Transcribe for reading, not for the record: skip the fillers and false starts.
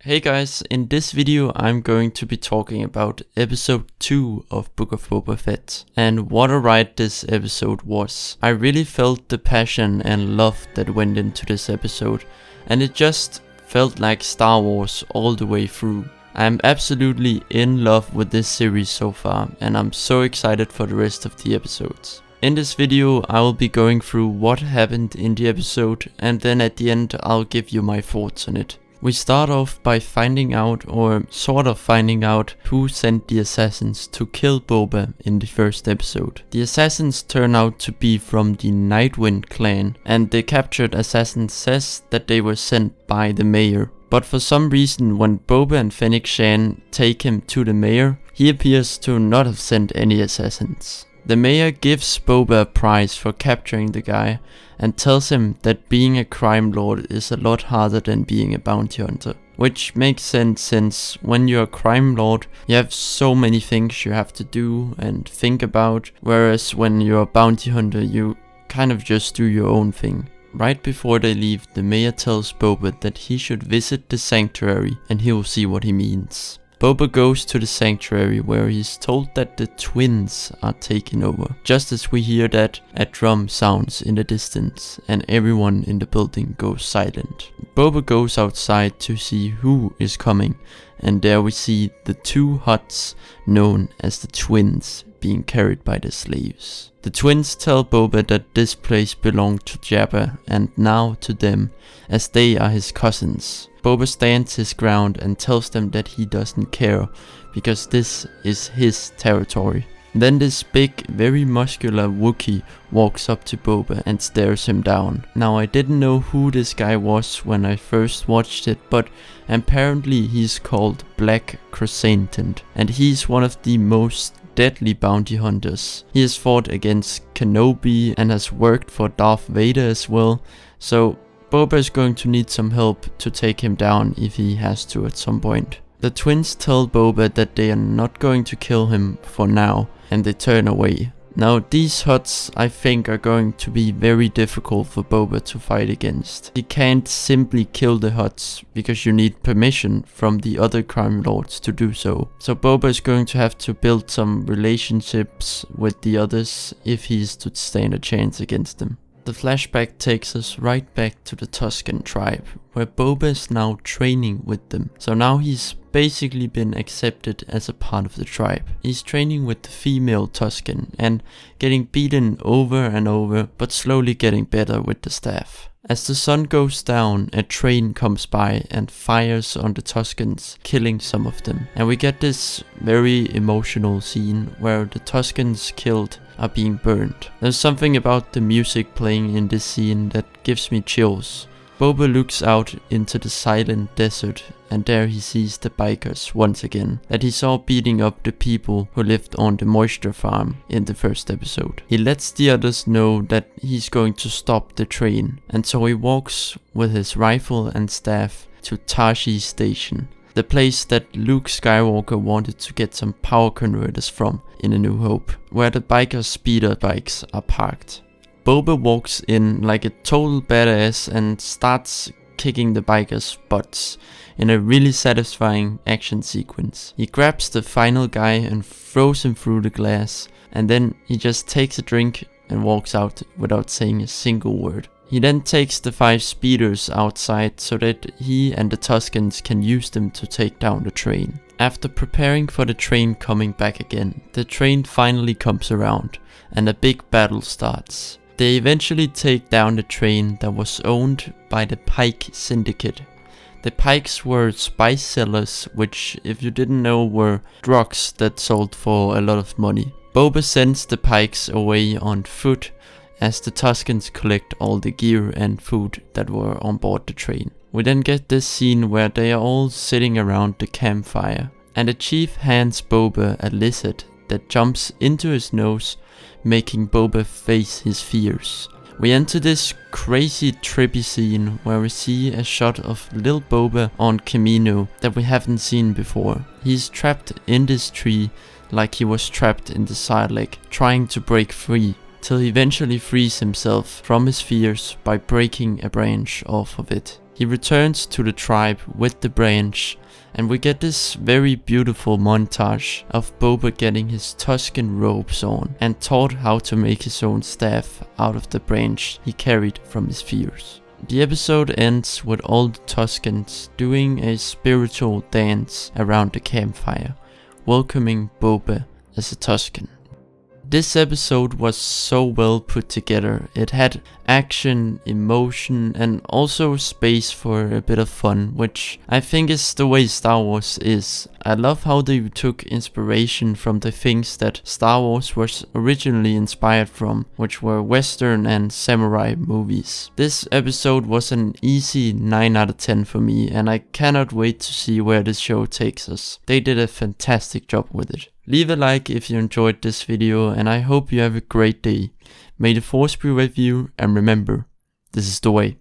Hey guys, in this video I'm going to be talking about episode 2 of Book of Boba Fett, and what a ride this episode was. I really felt the passion and love that went into this episode, and it just felt like Star Wars all the way through. I'm absolutely in love with this series so far, and I'm so excited for the rest of the episodes. In this video I will be going through what happened in the episode, and then at the end I'll give you my thoughts on it. We start off by finding out, or sort of finding out, who sent the assassins to kill Boba in the first episode. The assassins turn out to be from the Nightwind clan, and the captured assassin says that they were sent by the mayor. But for some reason, when Boba and Fennec Shan take him to the mayor, he appears to not have sent any assassins. The mayor gives Boba a prize for capturing the guy and tells him that being a crime lord is a lot harder than being a bounty hunter. Which makes sense, since when you're a crime lord you have so many things you have to do and think about, whereas when you're a bounty hunter you kind of just do your own thing. Right before they leave, the mayor tells Boba that he should visit the sanctuary and he will see what he means. Boba goes to the sanctuary, where he's told that the twins are taking over. Just as we hear that, a drum sounds in the distance and everyone in the building goes silent. Boba goes outside to see who is coming, and there we see the two huts known as the twins being carried by the slaves. The twins tell Boba that this place belonged to Jabba and now to them, as they are his cousins. Boba stands his ground and tells them that he doesn't care, because this is his territory. Then this big, very muscular Wookiee walks up to Boba and stares him down. Now, I didn't know who this guy was when I first watched it, but apparently he's called Black Chrysanthemum, and he's one of the most deadly bounty hunters. He has fought against Kenobi and has worked for Darth Vader as well, so Boba is going to need some help to take him down if he has to at some point. The twins tell Boba that they are not going to kill him for now, and they turn away. Now, these huts I think are going to be very difficult for Boba to fight against. He can't simply kill the huts because you need permission from the other crime lords to do so. So Boba is going to have to build some relationships with the others if he's to stand a chance against them. The flashback takes us right back to the Tusken tribe, where Boba is now training with them. So now he's basically been accepted as a part of the tribe. He's training with the female Tusken and getting beaten over and over, but slowly getting better with the staff. As the sun goes down, a train comes by and fires on the Tuskens, killing some of them. And we get this very emotional scene where the Tuskens killed are being burned. There's something about the music playing in this scene that gives me chills. Boba looks out into the silent desert, and there he sees the bikers once again that he saw beating up the people who lived on the moisture farm in the first episode. He lets the others know that he's going to stop the train, and so he walks with his rifle and staff to Tashi Station, the place that Luke Skywalker wanted to get some power converters from in A New Hope, where the biker speeder bikes are parked. Boba walks in like a total badass and starts kicking the bikers' butts in a really satisfying action sequence. He grabs the final guy and throws him through the glass, and then he just takes a drink and walks out without saying a single word. He then takes the 5 speeders outside so that he and the Tuskens can use them to take down the train. After preparing for the train coming back again, the train finally comes around and a big battle starts. They eventually take down the train that was owned by the Pike Syndicate. The Pikes were spice sellers, which, if you didn't know, were drugs that sold for a lot of money. Boba sends the Pikes away on foot as the Tuskens collect all the gear and food that were on board the train. We then get this scene where they are all sitting around the campfire, and the chief hands Boba a lizard that jumps into his nose, making Boba face his fears. We enter this crazy trippy scene where we see a shot of little Boba on Kamino that we haven't seen before. He's trapped in this tree like he was trapped in the Sarlacc, trying to break free, till he eventually frees himself from his fears by breaking a branch off of it. He returns to the tribe with the branch, and we get this very beautiful montage of Boba getting his Tusken robes on and taught how to make his own staff out of the branch he carried from his fears. The episode ends with all the Tuskens doing a spiritual dance around the campfire, welcoming Boba as a Tusken. This episode was so well put together. It had action, emotion, and also space for a bit of fun, which I think is the way Star Wars is. I love how they took inspiration from the things that Star Wars was originally inspired from, which were Western and samurai movies. This episode was an easy 9 out of 10 for me, and I cannot wait to see where this show takes us. They did a fantastic job with it. Leave a like if you enjoyed this video, and I hope you have a great day. May the Force be with you, and remember, this is the way.